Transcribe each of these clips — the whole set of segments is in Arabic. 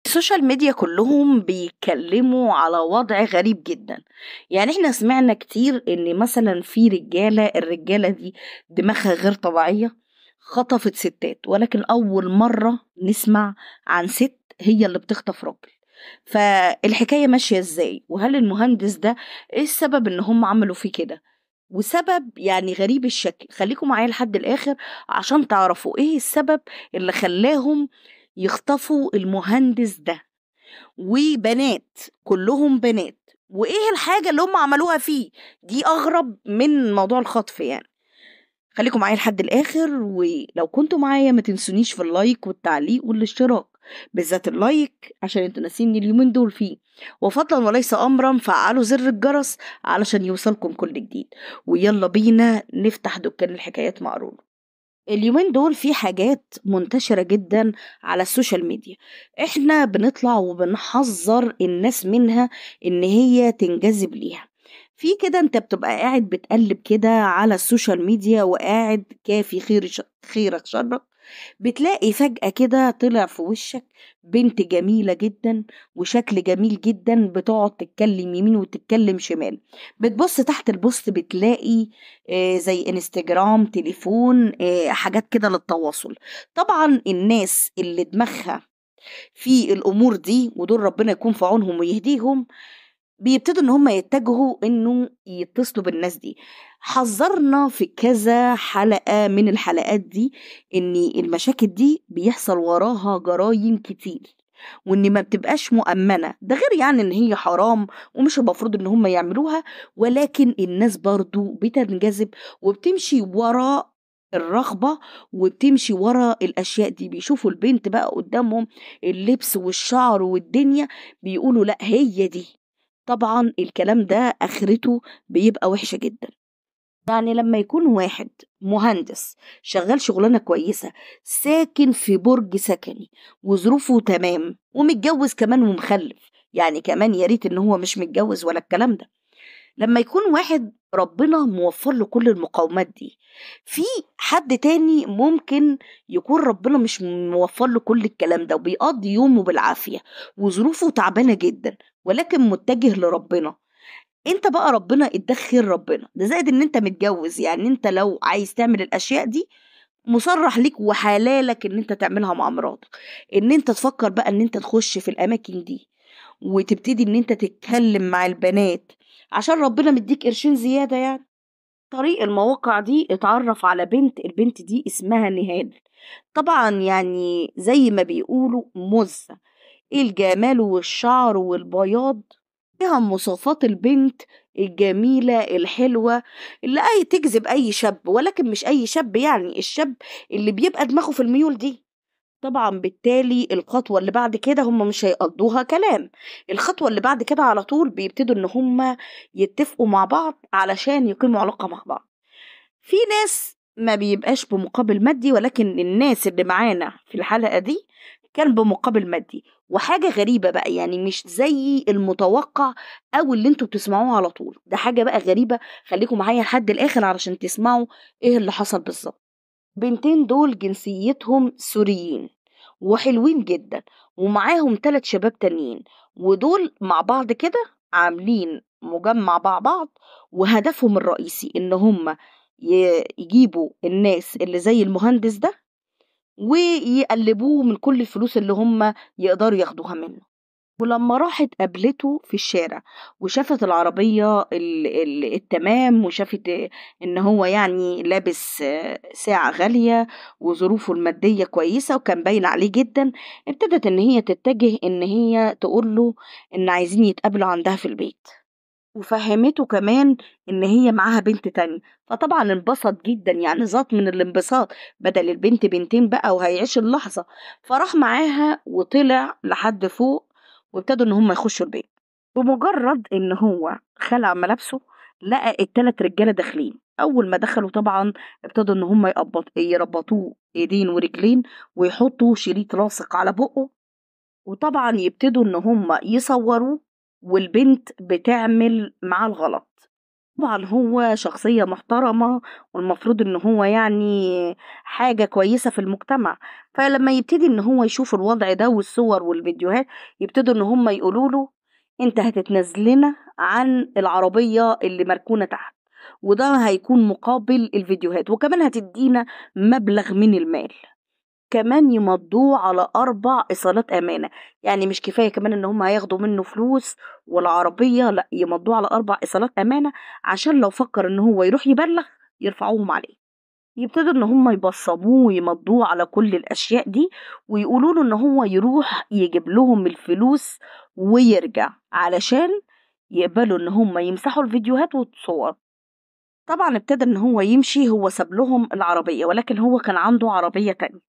السوشيال ميديا كلهم بيتكلموا على وضع غريب جدا. يعني احنا سمعنا كتير ان مثلا في الرجالة دي دماغها غير طبيعية، خطفت ستات، ولكن اول مرة نسمع عن ست هي اللي بتخطف راجل. فالحكاية ماشية ازاي؟ وهل المهندس ده ايه السبب ان هم عملوا فيه كده؟ وسبب يعني غريب الشكل. خليكم معايا لحد الاخر عشان تعرفوا ايه السبب اللي خلاهم يخطفوا المهندس ده. وبنات، كلهم بنات، وايه الحاجة اللي هم عملوها فيه؟ دي اغرب من موضوع الخطف يعني. خليكم معايا لحد الاخر، ولو كنتوا معايا ما تنسونيش في اللايك والتعليق والاشتراك، بالذات اللايك عشان انتوا ناسين اليومين دول فيه. وفضلا وليس امرا فعلوا زر الجرس علشان يوصلكم كل جديد. ويلا بينا نفتح دكان الحكايات مع رونو. اليومين دول في حاجات منتشرة جدا على السوشيال ميديا، احنا بنطلع وبنحذر الناس منها ان هي تنجذب ليها. في كده انت بتبقى قاعد بتقلب كده على السوشيال ميديا وقاعد كافي خيرك شرك، بتلاقي فجأة كده طلع في وشك بنت جميلة جدا وشكل جميل جدا، بتقعد تتكلم يمين وتتكلم شمال. بتبص تحت البوست بتلاقي زي انستجرام، تليفون، حاجات كده للتواصل. طبعا الناس اللي دماغها في الامور دي، ودول ربنا يكون في عونهم ويهديهم، بيبتدوا ان هم يتجهوا انه يتصلوا بالناس دي. حذرنا في كذا حلقة من الحلقات دي ان المشاكل دي بيحصل وراها جرائم كتير، وان ما بتبقاش مؤمنة. ده غير يعني ان هي حرام ومش المفروض ان هم يعملوها، ولكن الناس برضو بتنجذب وبتمشي وراء الرغبة، وبتمشي ورا الأشياء دي. بيشوفوا البنت بقى قدامهم، اللبس والشعر والدنيا، بيقولوا لا هي دي. طبعا الكلام ده آخرته بيبقى وحشة جدا. يعني لما يكون واحد مهندس شغال شغلانة كويسة، ساكن في برج سكني وظروفه تمام ومتجوز كمان ومخلف، يعني كمان يا ريت ان هو مش متجوز ولا الكلام ده. لما يكون واحد ربنا موفر له كل المقومات دي، في حد تاني ممكن يكون ربنا مش موفر له كل الكلام ده وبيقضي يومه بالعافية وظروفه تعبانة جدا، ولكن متجه لربنا. انت بقى ربنا ادخر ربنا ده، زائد ان انت متجوز. يعني انت لو عايز تعمل الاشياء دي مصرح ليك وحلالك ان انت تعملها مع مراتك، ان انت تفكر بقى ان انت تخش في الاماكن دي وتبتدي ان انت تتكلم مع البنات عشان ربنا مديك قرشين زيادة يعني. طريق المواقع دي اتعرف على بنت، البنت دي اسمها نهال. طبعا يعني زي ما بيقولوا مزة، الجمال والشعر والبياض، فيها مواصفات البنت الجميلة الحلوة اللي تجذب أي شاب، ولكن مش أي شاب، يعني الشاب اللي بيبقى دماغه في الميول دي. طبعا بالتالي الخطوة اللي بعد كده هم مش هيقضوها كلام، الخطوة اللي بعد كده على طول بيبتدوا ان هم يتفقوا مع بعض علشان يقيموا علاقة مع بعض. في ناس ما بيبقاش بمقابل مادي، ولكن الناس اللي معانا في الحلقة دي كان بمقابل مادي. وحاجة غريبة بقى، يعني مش زي المتوقع او اللي انتوا بتسمعوه على طول، ده حاجة بقى غريبة. خليكم معايا لحد الاخر علشان تسمعوا ايه اللي حصل بالظبط. بنتين دول جنسيتهم سوريين وحلوين جدا، ومعاهم 3 شباب تانيين، ودول مع بعض كده عاملين مجمع مع بعض، وهدفهم الرئيسي ان هم يجيبوا الناس اللي زي المهندس ده ويقلبوه من كل الفلوس اللي هم يقدروا ياخدوها منه. ولما راحت قابلته في الشارع وشافت العربية التمام، وشافت ان هو يعني لابس ساعة غالية وظروفه المادية كويسة وكان باين عليه جدا، ابتدت ان هي تتجه ان هي تقول له ان عايزين يتقابلوا عندها في البيت. وفهمته كمان ان هي معاها بنت تانية، فطبعا انبسط جدا، يعني زاد من الانبساط، بدل البنت بنتين بقى وهيعيش اللحظة. فراح معاها وطلع لحد فوق وابتدوا ان هم يخشوا البيت. بمجرد ان هو خلع ملابسه لقى ال3 رجالة داخلين. اول ما دخلوا طبعا ابتدوا ان هم يربطوه ايدين ورجلين ويحطوا شريط لاصق على بقه، وطبعا يبتدوا ان هم يصوروا والبنت بتعمل مع الغلط. طبعا هو شخصية محترمة، والمفروض ان هو يعني حاجة كويسة في المجتمع. فلما يبتدي ان هو يشوف الوضع ده والصور والفيديوهات، يبتدوا ان هم يقولوا له انت هتتنازلنا عن العربية اللي مركونة تحت، وده هيكون مقابل الفيديوهات، وكمان هتدينا مبلغ من المال. كمان يمضوه على 4 إيصالات أمانة. يعني مش كفاية كمان إن هم هياخدوا منه فلوس والعربية، لأ، يمضوه على 4 إيصالات أمانة، عشان لو فكر إن هو يروح يبلغ يرفعوهم عليه. يبتدوا إن هم يبصموه ويمضوه على كل الأشياء دي، ويقولوا له إن هو يروح يجيب لهم الفلوس ويرجع، علشان يقبلوا إن هم يمسحوا الفيديوهات والصور. طبعا ابتدى ان هو يمشي، هو ساب لهم العربية، ولكن هو كان عنده عربية تانية.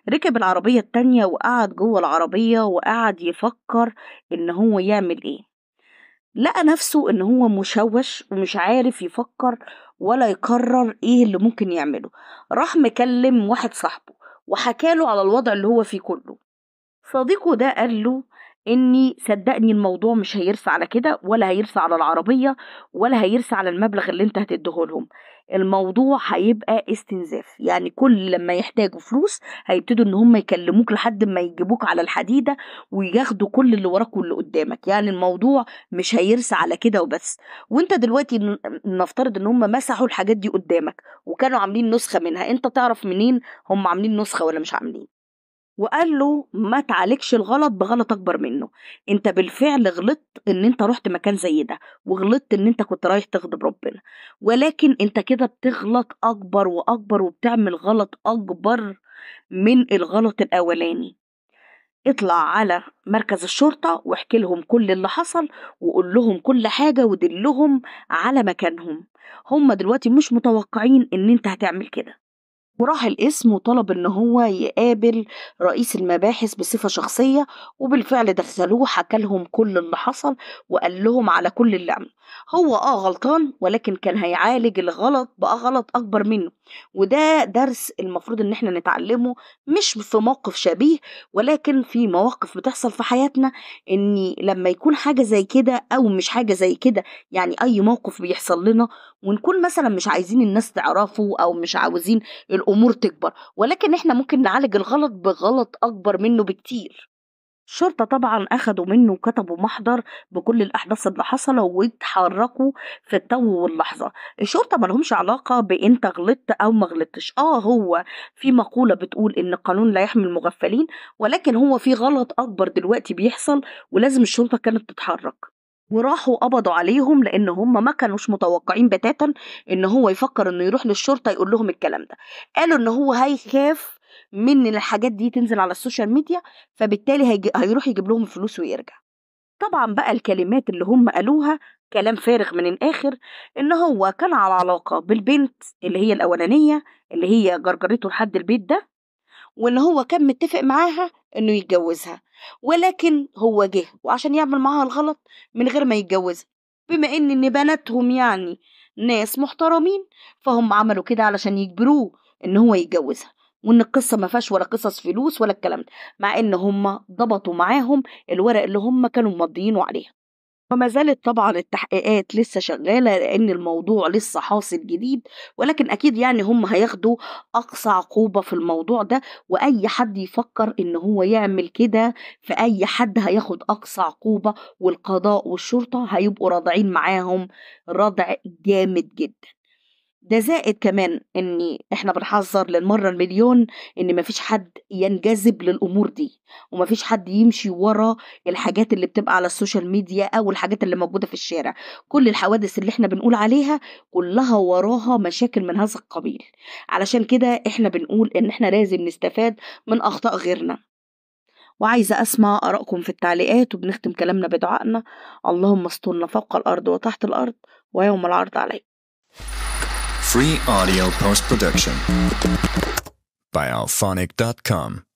ركب العربية التانية وقعد جوه العربية وقعد يفكر ان هو يعمل ايه. لقى نفسه ان هو مشوش ومش عارف يفكر ولا يقرر ايه اللي ممكن يعمله. راح مكلم واحد صاحبه وحكاله على الوضع اللي هو فيه كله. صديقه ده قال له اني صدقني الموضوع مش هيرسى على كده، ولا هيرسى على العربية، ولا هيرسى على المبلغ اللي انت هتديهولهم. الموضوع هيبقى استنزاف، يعني كل لما يحتاجوا فلوس هيبتدوا ان هم يكلموك لحد ما يجيبوك على الحديدة وياخدوا كل اللي وراك واللي قدامك. يعني الموضوع مش هيرسى على كده وبس. وانت دلوقتي نفترض ان هم مسحوا الحاجات دي قدامك وكانوا عاملين نسخة منها، انت تعرف منين هم عاملين نسخة ولا مش عاملين؟ وقال له ما تعالجش الغلط بغلط اكبر منه. انت بالفعل غلطت ان انت رحت مكان زي ده، وغلطت ان انت كنت رايح تغضب ربنا، ولكن انت كده بتغلط اكبر واكبر وبتعمل غلط اكبر من الغلط الاولاني. اطلع على مركز الشرطة واحكي لهم كل اللي حصل، وقول لهم كل حاجة ودلهم على مكانهم. هم دلوقتي مش متوقعين ان انت هتعمل كده. وراح القسم وطلب ان هو يقابل رئيس المباحث بصفة شخصية، وبالفعل دخلوه حكى لهم كل اللي حصل وقال لهم على كل اللي عمله. هو غلطان، ولكن كان هيعالج الغلط بقى غلط اكبر منه. وده درس المفروض ان احنا نتعلمه، مش في موقف شبيه، ولكن في مواقف بتحصل في حياتنا، ان لما يكون حاجة زي كده او مش حاجة زي كده، يعني اي موقف بيحصل لنا ونكون مثلا مش عايزين الناس تعرفه او مش عاوزين الأمور تكبر، ولكن إحنا ممكن نعالج الغلط بغلط أكبر منه بكتير. الشرطة طبعا أخدوا منه وكتبوا محضر بكل الأحداث اللي حصلوا واتحركوا في التو واللحظة. الشرطة ملهمش علاقة بإنت غلطت أو ما غلطتش. هو في مقولة بتقول إن القانون لا يحمي المغفلين، ولكن هو في غلط أكبر دلوقتي بيحصل ولازم الشرطة كانت تتحرك. وراحوا قبضوا عليهم لان هم ما كانوش متوقعين بتاتا ان هو يفكر انه يروح للشرطة يقول لهم الكلام ده. قالوا ان هو هيخاف من الحاجات دي تنزل على السوشيال ميديا، فبالتالي هيروح يجيب لهم فلوس ويرجع. طبعا بقى الكلمات اللي هم قالوها كلام فارغ من الاخر. ان هو كان على علاقة بالبنت اللي هي الاولانية اللي هي جرجرته لحد البيت ده، وان هو كان متفق معاها انه يتجوزها، ولكن هو جه وعشان يعمل معاها الغلط من غير ما يتجوزها. بما ان بناتهم يعني ناس محترمين، فهم عملوا كده علشان يجبروه ان هو يتجوزها، وان القصة ما فيهاش ولا قصص فلوس ولا الكلام ده، مع ان هم ضبطوا معاهم الورق اللي هم كانوا مضيينه عليها. وما زالت طبعا التحقيقات لسه شغالة لأن الموضوع لسه حاصل جديد، ولكن أكيد يعني هم هياخدوا أقصى عقوبة في الموضوع ده. وأي حد يفكر إن هو يعمل كده في أي حد هياخد أقصى عقوبة، والقضاء والشرطة هيبقوا راضعين معاهم ردع جامد جدا. ده زائد كمان ان احنا بنحذر للمرة المليون ان مفيش حد ينجذب للامور دي، ومفيش حد يمشي ورا الحاجات اللي بتبقى على السوشيال ميديا او الحاجات اللي موجودة في الشارع. كل الحوادث اللي احنا بنقول عليها كلها وراها مشاكل من هذا القبيل. علشان كده احنا بنقول ان احنا لازم نستفاد من اخطاء غيرنا. وعايزة أسمع آرائكم في التعليقات، وبنختم كلامنا بدعائنا: اللهم استرنا فوق الأرض وتحت الأرض ويوم العرض عليك. Free audio post-production by alphonic.com